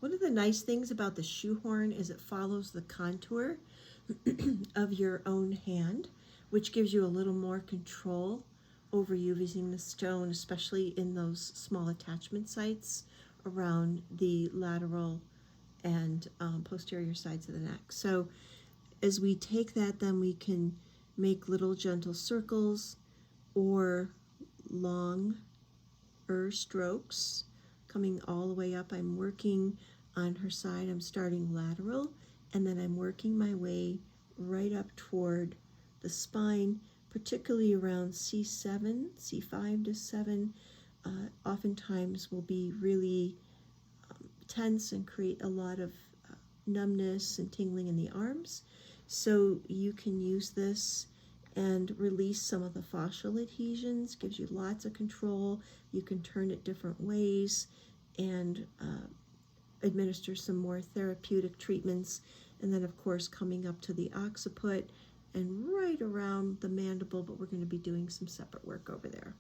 One of the nice things about the shoehorn is it follows the contour of your own hand, which gives you a little more control over using the stone, especially in those small attachment sites around the lateral and posterior sides of the neck. So as we take that, then we can make little gentle circles or longer strokes coming all the way up. I'm working on her side. I'm starting lateral, and then I'm working my way right up toward the spine, particularly around C7, C5 to 7. Oftentimes will be really tense and create a lot of numbness and tingling in the arms. So you can use this and release some of the fascial adhesions, gives you lots of control. You can turn it different ways and administer some more therapeutic treatments. And then, of course, coming up to the occiput and right around the mandible, but we're going to be doing some separate work over there.